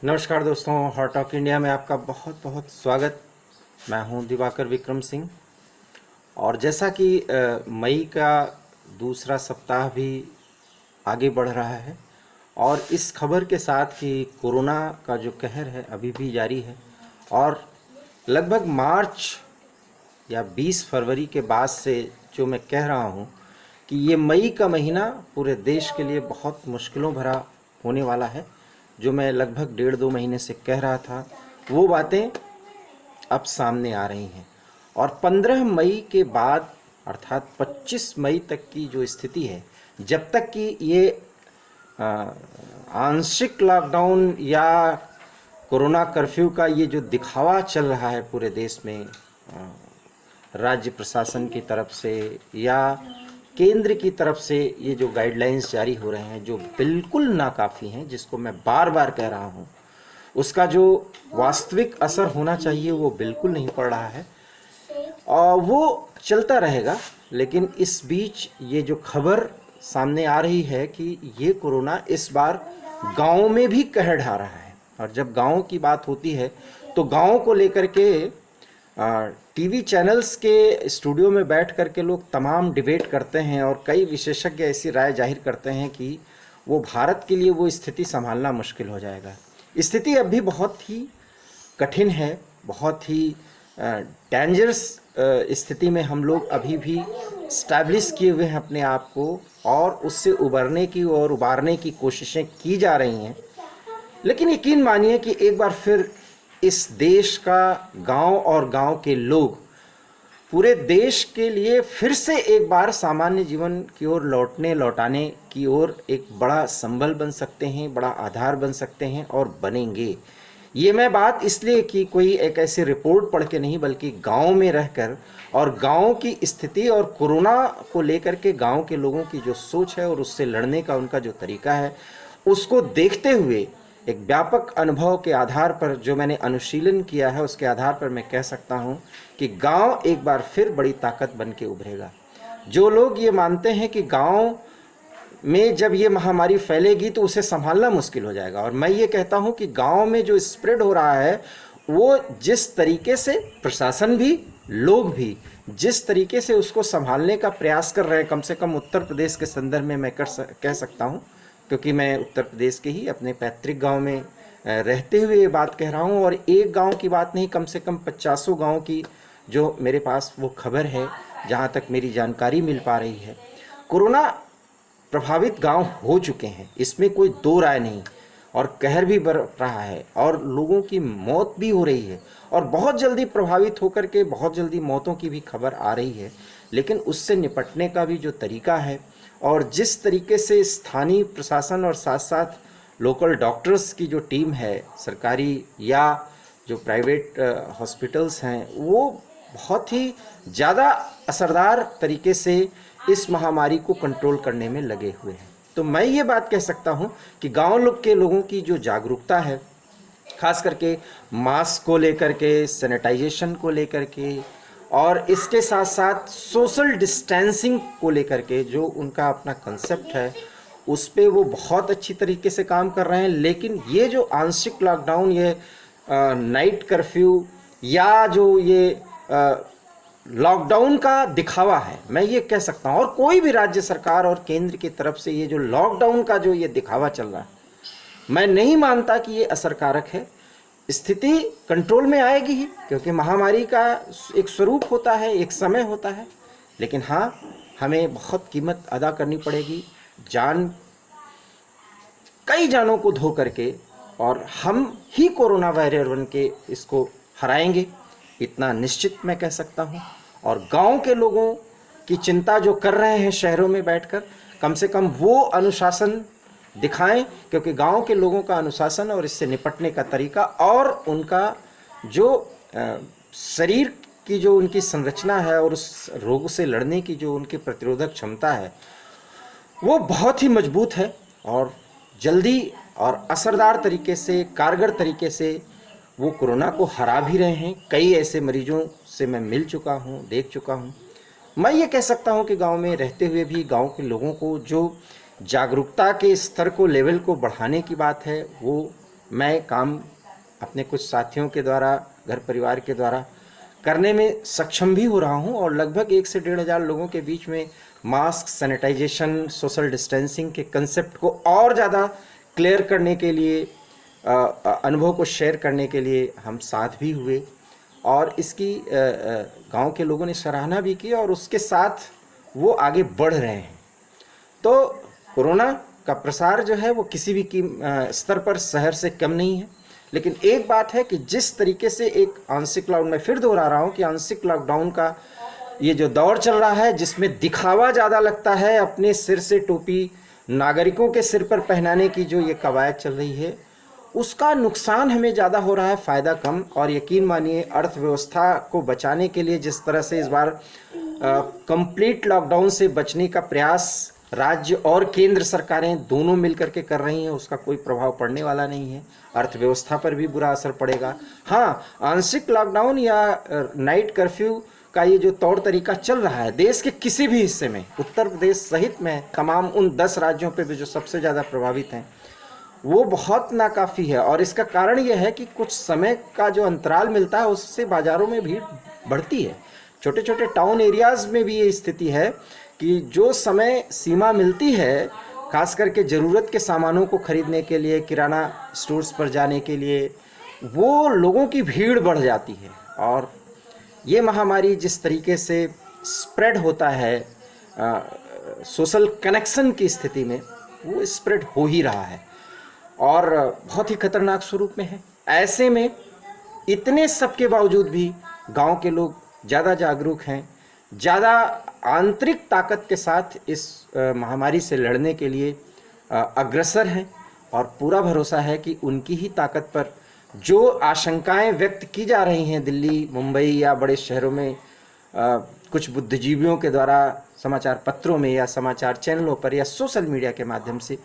नमस्कार दोस्तों, hot talk India में आपका बहुत बहुत स्वागत। मैं हूं दिवाकर विक्रम सिंह। और जैसा कि मई का दूसरा सप्ताह भी आगे बढ़ रहा है और इस खबर के साथ कि कोरोना का जो कहर है अभी भी जारी है और लगभग मार्च या 20 फरवरी के बाद से जो मैं कह रहा हूं कि ये मई का महीना पूरे देश के लिए बहुत मुश्किलों भरा होने वाला है। जो मैं लगभग 1.5-2 महीने से कह रहा था वो बातें अब सामने आ रही हैं। और 15 मई के बाद अर्थात 25 मई तक की जो स्थिति है, जब तक कि ये आंशिक लॉकडाउन या कोरोना कर्फ्यू का ये जो दिखावा चल रहा है पूरे देश में राज्य प्रशासन की तरफ से या केंद्र की तरफ से, ये जो गाइडलाइंस जारी हो रहे हैं जो बिल्कुल नाकाफ़ी हैं, जिसको मैं बार बार कह रहा हूँ, उसका जो वास्तविक असर होना चाहिए वो बिल्कुल नहीं पड़ रहा है और वो चलता रहेगा। लेकिन इस बीच ये जो खबर सामने आ रही है कि ये कोरोना इस बार गाँव में भी कहर ढा रहा है। और जब गाँव की बात होती है तो गाँव को लेकर के टीवी चैनल्स के स्टूडियो में बैठ कर के लोग तमाम डिबेट करते हैं और कई विशेषज्ञ ऐसी राय जाहिर करते हैं कि वो भारत के लिए वो स्थिति संभालना मुश्किल हो जाएगा। स्थिति अभी बहुत ही कठिन है, बहुत ही डेंजरस स्थिति में हम लोग अभी भी स्टैब्लिश किए हुए हैं अपने आप को और उससे उबरने की और उबारने की कोशिशें की जा रही हैं। लेकिन यकीन मानिए कि एक बार फिर इस देश का गांव और गांव के लोग पूरे देश के लिए फिर से एक बार सामान्य जीवन की ओर लौटाने की ओर एक बड़ा संबल बन सकते हैं, बड़ा आधार बन सकते हैं और बनेंगे। ये मैं बात इसलिए कि कोई एक ऐसी रिपोर्ट पढ़ के नहीं, बल्कि गांव में रहकर और गांव की स्थिति और कोरोना को लेकर के गांव के लोगों की जो सोच है और उससे लड़ने का उनका जो तरीका है, उसको देखते हुए एक व्यापक अनुभव के आधार पर जो मैंने अनुशीलन किया है, उसके आधार पर मैं कह सकता हूं कि गांव एक बार फिर बड़ी ताकत बन के उभरेगा। जो लोग ये मानते हैं कि गांव में जब ये महामारी फैलेगी तो उसे संभालना मुश्किल हो जाएगा, और मैं ये कहता हूं कि गांव में जो स्प्रेड हो रहा है वो जिस तरीके से प्रशासन भी, लोग भी जिस तरीके से उसको संभालने का प्रयास कर रहे हैं, कम से कम उत्तर प्रदेश के संदर्भ में मैं कह सकता हूँ, क्योंकि मैं उत्तर प्रदेश के ही अपने पैतृक गांव में रहते हुए ये बात कह रहा हूं। और एक गांव की बात नहीं, कम से कम 50 गांव की जो मेरे पास वो खबर है, जहां तक मेरी जानकारी मिल पा रही है, कोरोना प्रभावित गांव हो चुके हैं, इसमें कोई दो राय नहीं। और कहर भी बढ़ रहा है और लोगों की मौत भी हो रही है और बहुत जल्दी प्रभावित होकर के बहुत जल्दी मौतों की भी खबर आ रही है। लेकिन उससे निपटने का भी जो तरीका है और जिस तरीके से स्थानीय प्रशासन और साथ साथ लोकल डॉक्टर्स की जो टीम है, सरकारी या जो प्राइवेट हॉस्पिटल्स हैं, वो बहुत ही ज़्यादा असरदार तरीके से इस महामारी को कंट्रोल करने में लगे हुए हैं। तो मैं ये बात कह सकता हूँ कि गांव लोग के लोगों की जो जागरूकता है, खास करके मास्क को लेकर के, सैनिटाइजेशन को लेकर के और इसके साथ साथ सोशल डिस्टेंसिंग को लेकर के जो उनका अपना कंसेप्ट है, उस पे वो बहुत अच्छी तरीके से काम कर रहे हैं। लेकिन ये जो आंशिक लॉकडाउन, ये नाइट कर्फ्यू या जो ये लॉकडाउन का दिखावा है, मैं ये कह सकता हूँ, और कोई भी राज्य सरकार और केंद्र की तरफ से ये जो लॉकडाउन का जो ये दिखावा चल रहा है, मैं नहीं मानता कि ये असरकारक है। स्थिति कंट्रोल में आएगी ही, क्योंकि महामारी का एक स्वरूप होता है, एक समय होता है। लेकिन हाँ, हमें बहुत कीमत अदा करनी पड़ेगी, कई जानों को धो करके, और हम ही कोरोना वॉरियर बन के इसको हराएंगे, इतना निश्चित मैं कह सकता हूँ। और गांव के लोगों की चिंता जो कर रहे हैं शहरों में बैठकर, कम से कम वो अनुशासन दिखाएं, क्योंकि गांव के लोगों का अनुशासन और इससे निपटने का तरीका और उनका जो शरीर की जो उनकी संरचना है और उस रोग से लड़ने की जो उनकी प्रतिरोधक क्षमता है, वो बहुत ही मजबूत है और जल्दी और असरदार तरीके से, कारगर तरीके से वो कोरोना को हरा भी रहे हैं। कई ऐसे मरीजों से मैं मिल चुका हूँ, देख चुका हूँ। मैं ये कह सकता हूँ कि गांव में रहते हुए भी गांव के लोगों को जो जागरूकता के स्तर को, लेवल को बढ़ाने की बात है, वो मैं काम अपने कुछ साथियों के द्वारा, घर परिवार के द्वारा करने में सक्षम भी हो रहा हूं, और लगभग 1 से 1,500 लोगों के बीच में मास्क, सैनिटाइजेशन, सोशल डिस्टेंसिंग के कंसेप्ट को और ज़्यादा क्लियर करने के लिए, अनुभव को शेयर करने के लिए हम साथ भी हुए, और इसकी गांव के लोगों ने सराहना भी की, और उसके साथ वो आगे बढ़ रहे हैं। तो कोरोना का प्रसार जो है वो किसी भी स्तर पर शहर से कम नहीं है, लेकिन एक बात है कि जिस तरीके से एक आंशिक लॉकडाउन, मैं फिर दोहरा रहा हूँ कि आंशिक लॉकडाउन का ये जो दौर चल रहा है, जिसमें दिखावा ज़्यादा लगता है, अपने सिर से टोपी नागरिकों के सिर पर पहनाने की जो ये कवायद चल रही है, उसका नुकसान हमें ज़्यादा हो रहा है, फ़ायदा कम। और यकीन मानिए, अर्थव्यवस्था को बचाने के लिए जिस तरह से इस बार कंप्लीट लॉकडाउन से बचने का प्रयास राज्य और केंद्र सरकारें दोनों मिलकर के कर रही हैं, उसका कोई प्रभाव पड़ने वाला नहीं है। अर्थव्यवस्था पर भी बुरा असर पड़ेगा। हाँ, आंशिक लॉकडाउन या नाइट कर्फ्यू का ये जो तौर तरीका चल रहा है देश के किसी भी हिस्से में, उत्तर प्रदेश सहित में तमाम उन 10 राज्यों पे भी जो सबसे ज़्यादा प्रभावित हैं, वो बहुत नाकाफ़ी है। और इसका कारण यह है कि कुछ समय का जो अंतराल मिलता है उससे बाज़ारों में भीड़ बढ़ती है। छोटे छोटे टाउन एरियाज़ में भी ये स्थिति है कि जो समय सीमा मिलती है, खास करके ज़रूरत के सामानों को खरीदने के लिए, किराना स्टोर्स पर जाने के लिए, वो लोगों की भीड़ बढ़ जाती है। और ये महामारी जिस तरीके से स्प्रेड होता है सोशल कनेक्शन की स्थिति में, वो स्प्रेड हो ही रहा है और बहुत ही खतरनाक स्वरूप में है। ऐसे में इतने सब के बावजूद भी गांव के लोग ज़्यादा जागरूक हैं, ज़्यादा आंतरिक ताकत के साथ इस महामारी से लड़ने के लिए अग्रसर हैं, और पूरा भरोसा है कि उनकी ही ताकत पर जो आशंकाएं व्यक्त की जा रही हैं दिल्ली, मुंबई या बड़े शहरों में कुछ बुद्धिजीवियों के द्वारा समाचार पत्रों में या समाचार चैनलों पर या सोशल मीडिया के माध्यम से,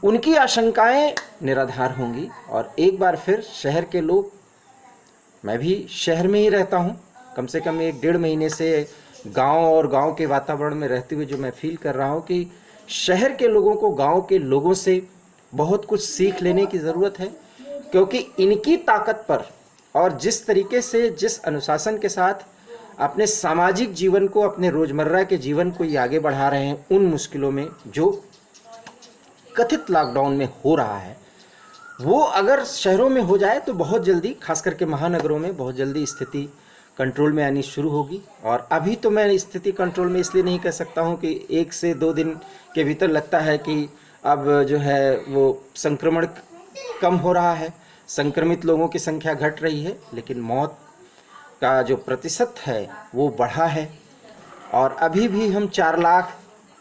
उनकी आशंकाएं निराधार होंगी। और एक बार फिर शहर के लोग, मैं भी शहर में ही रहता हूं, कम से कम 1-1.5 महीने से गांव और गांव के वातावरण में रहते हुए जो मैं फील कर रहा हूं कि शहर के लोगों को गांव के लोगों से बहुत कुछ सीख लेने की ज़रूरत है, क्योंकि इनकी ताकत पर और जिस तरीके से, जिस अनुशासन के साथ अपने सामाजिक जीवन को, अपने रोज़मर्रा के जीवन को ये आगे बढ़ा रहे हैं, उन मुश्किलों में जो कथित लॉकडाउन में हो रहा है, वो अगर शहरों में हो जाए तो बहुत जल्दी, खास करके महानगरों में बहुत जल्दी स्थिति कंट्रोल में आनी शुरू होगी। और अभी तो मैं स्थिति कंट्रोल में इसलिए नहीं कह सकता हूं कि 1 से 2 दिन के भीतर लगता है कि अब जो है वो संक्रमण कम हो रहा है, संक्रमित लोगों की संख्या घट रही है, लेकिन मौत का जो प्रतिशत है वो बढ़ा है। और अभी भी हम 4 लाख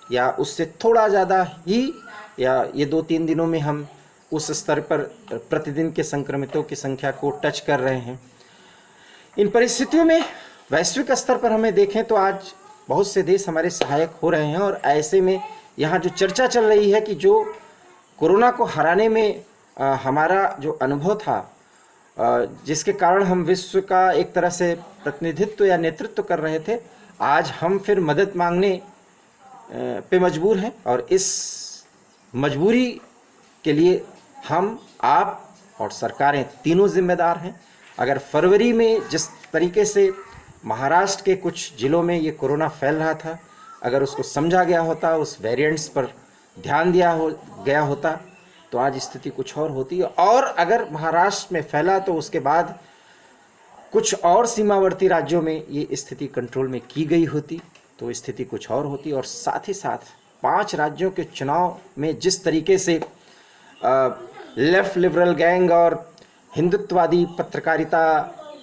या उससे थोड़ा ज़्यादा ही, या ये 2-3 दिनों में हम उस स्तर पर प्रतिदिन के संक्रमितों की संख्या को टच कर रहे हैं। इन परिस्थितियों में वैश्विक स्तर पर हमें देखें तो आज बहुत से देश हमारे सहायक हो रहे हैं, और ऐसे में यहाँ जो चर्चा चल रही है कि जो कोरोना को हराने में हमारा जो अनुभव था, जिसके कारण हम विश्व का एक तरह से प्रतिनिधित्व या नेतृत्व कर रहे थे, आज हम फिर मदद मांगने पे मजबूर हैं। और इस मजबूरी के लिए हम, आप और सरकारें तीनों जिम्मेदार हैं। अगर फरवरी में जिस तरीके से महाराष्ट्र के कुछ जिलों में ये कोरोना फैल रहा था, अगर उसको समझा गया होता, उस वेरिएंट्स पर ध्यान गया होता, तो आज स्थिति कुछ और होती। और अगर महाराष्ट्र में फैला तो उसके बाद कुछ और सीमावर्ती राज्यों में ये स्थिति कंट्रोल में की गई होती, तो स्थिति कुछ और होती। और साथ ही साथ 5 राज्यों के चुनाव में जिस तरीके से लेफ्ट लिबरल गैंग और हिंदुत्ववादी पत्रकारिता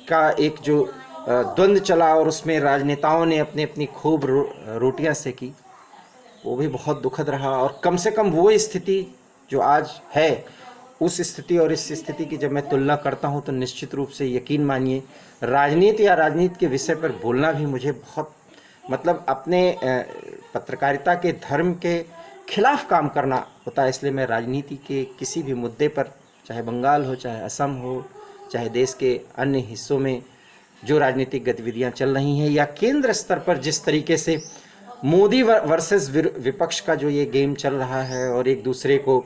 का एक जो द्वंद्व चला, और उसमें राजनेताओं ने अपनी अपनी खूब रोटियां सेकी, वो भी बहुत दुखद रहा। और कम से कम वो स्थिति जो आज है, उस स्थिति और इस स्थिति की जब मैं तुलना करता हूं तो निश्चित रूप से यकीन मानिए, राजनीति या राजनीति के विषय पर बोलना भी मुझे बहुत, मतलब अपने पत्रकारिता के धर्म के खिलाफ काम करना होता है। इसलिए मैं राजनीति के किसी भी मुद्दे पर, चाहे बंगाल हो, चाहे असम हो, चाहे देश के अन्य हिस्सों में जो राजनीतिक गतिविधियां चल रही हैं, या केंद्र स्तर पर जिस तरीके से मोदी वर्सेस विपक्ष का जो ये गेम चल रहा है, और एक दूसरे को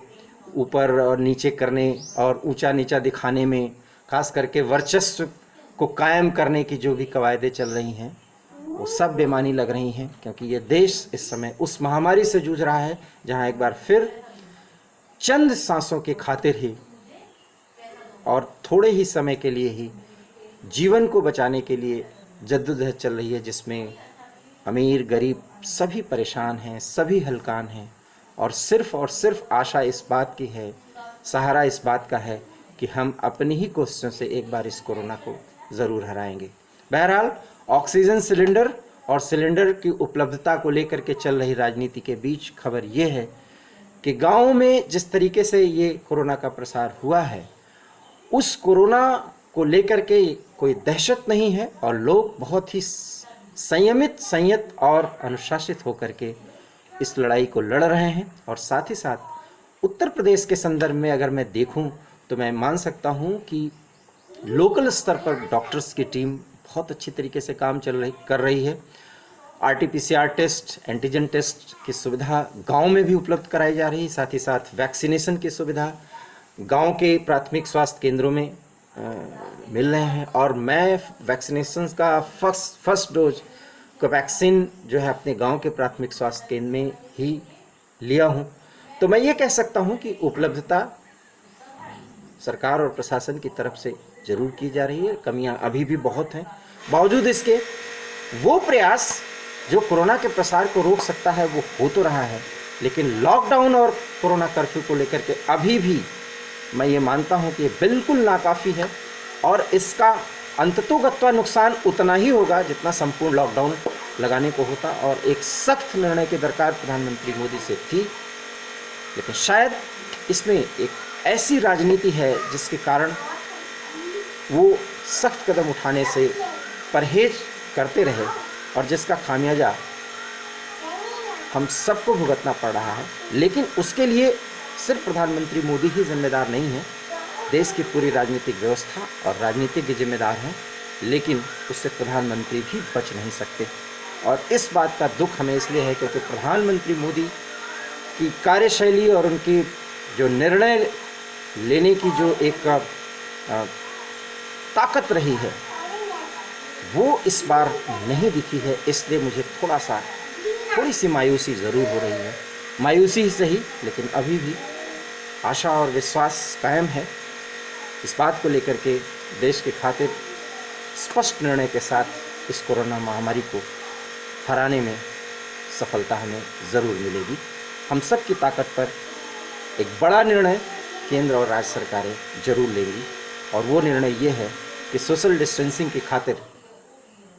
ऊपर और नीचे करने और ऊंचा नीचा दिखाने में, खास करके वर्चस्व को कायम करने की जो भी कवायदें चल रही हैं वो सब बेमानी लग रही हैं, क्योंकि ये देश इस समय उस महामारी से जूझ रहा है जहां एक बार फिर चंद सांसों की खातिर ही और थोड़े ही समय के लिए ही जीवन को बचाने के लिए जद्दोजहद चल रही है, जिसमें अमीर गरीब सभी परेशान हैं, सभी हलकान हैं और सिर्फ आशा इस बात की है, सहारा इस बात का है कि हम अपनी ही कोशिशों से एक बार इस कोरोना को ज़रूर हराएंगे। बहरहाल ऑक्सीजन सिलेंडर और सिलेंडर की उपलब्धता को लेकर के चल रही राजनीति के बीच खबर ये है कि गाँव में जिस तरीके से ये कोरोना का प्रसार हुआ है, उस कोरोना को लेकर के कोई दहशत नहीं है और लोग बहुत ही संयत और अनुशासित होकर के इस लड़ाई को लड़ रहे हैं। और साथ ही साथ उत्तर प्रदेश के संदर्भ में अगर मैं देखूं तो मैं मान सकता हूं कि लोकल स्तर पर डॉक्टर्स की टीम बहुत अच्छी तरीके से काम कर रही है। RT-PCR टेस्ट, एंटीजन टेस्ट की सुविधा गांव में भी उपलब्ध कराई जा रही है, साथ ही साथ वैक्सीनेशन की सुविधा गांव के प्राथमिक स्वास्थ्य केंद्रों में मिल रहे हैं। और मैं वैक्सीनेशन का फर्स्ट डोज कोवैक्सीन जो है अपने गांव के प्राथमिक स्वास्थ्य केंद्र में ही लिया हूं। तो मैं ये कह सकता हूं कि उपलब्धता सरकार और प्रशासन की तरफ से जरूर की जा रही है, कमियां अभी भी बहुत हैं। बावजूद इसके वो प्रयास जो कोरोना के प्रसार को रोक सकता है वो हो तो रहा है, लेकिन लॉकडाउन और कोरोना कर्फ्यू को लेकर के अभी भी मैं ये मानता हूँ कि ये बिल्कुल नाकाफ़ी है और इसका अंततोगत्वा नुकसान उतना ही होगा जितना संपूर्ण लॉकडाउन लगाने को होता। और एक सख्त निर्णय की दरकार प्रधानमंत्री मोदी से थी, लेकिन शायद इसमें एक ऐसी राजनीति है जिसके कारण वो सख्त कदम उठाने से परहेज करते रहे और जिसका खामियाजा हम सबको भुगतना पड़ रहा है। लेकिन उसके लिए सिर्फ प्रधानमंत्री मोदी ही जिम्मेदार नहीं है, देश की पूरी राजनीतिक व्यवस्था और राजनीतिज्ञ जिम्मेदार हैं, लेकिन उससे प्रधानमंत्री भी बच नहीं सकते। और इस बात का दुख हमें इसलिए है क्योंकि प्रधानमंत्री मोदी की कार्यशैली और उनकी जो निर्णय लेने की जो एक ताकत रही है वो इस बार नहीं दिखी है। इसलिए मुझे थोड़ी सी मायूसी ज़रूर हो रही है। मायूसी ही सही, लेकिन अभी भी आशा और विश्वास कायम है इस बात को लेकर के देश के खातिर स्पष्ट निर्णय के साथ इस कोरोना महामारी को हराने में सफलता हमें ज़रूर मिलेगी। हम सब की ताकत पर एक बड़ा निर्णय केंद्र और राज्य सरकारें जरूर लेंगी और वो निर्णय ये है कि सोशल डिस्टेंसिंग की खातिर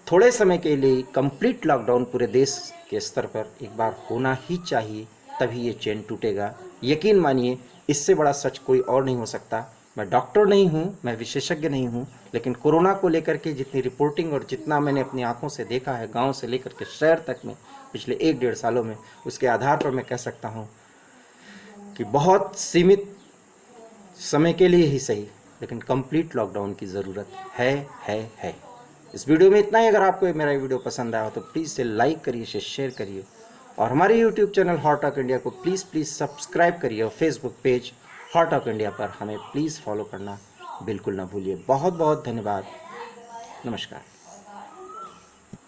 थोड़े समय के लिए कंप्लीट लॉकडाउन पूरे देश के स्तर पर एक बार होना ही चाहिए, तभी ये चेन टूटेगा। यकीन मानिए इससे बड़ा सच कोई और नहीं हो सकता। मैं डॉक्टर नहीं हूँ, मैं विशेषज्ञ नहीं हूँ, लेकिन कोरोना को लेकर के जितनी रिपोर्टिंग और जितना मैंने अपनी आंखों से देखा है गांव से लेकर के शहर तक में पिछले 1-1.5 सालों में, उसके आधार पर मैं कह सकता हूँ कि बहुत सीमित समय के लिए ही सही, लेकिन कंप्लीट लॉकडाउन की ज़रूरत है। इस वीडियो में इतना ही। अगर आपको मेरा वीडियो पसंद आया हो तो प्लीज़ इसे लाइक करिए, इसे शेयर करिए और हमारे YouTube channel hot talk India को प्लीज़ सब्सक्राइब करिए और Facebook page hot talk India पर हमें प्लीज़ फॉलो करना बिल्कुल ना भूलिए। बहुत बहुत धन्यवाद। नमस्कार।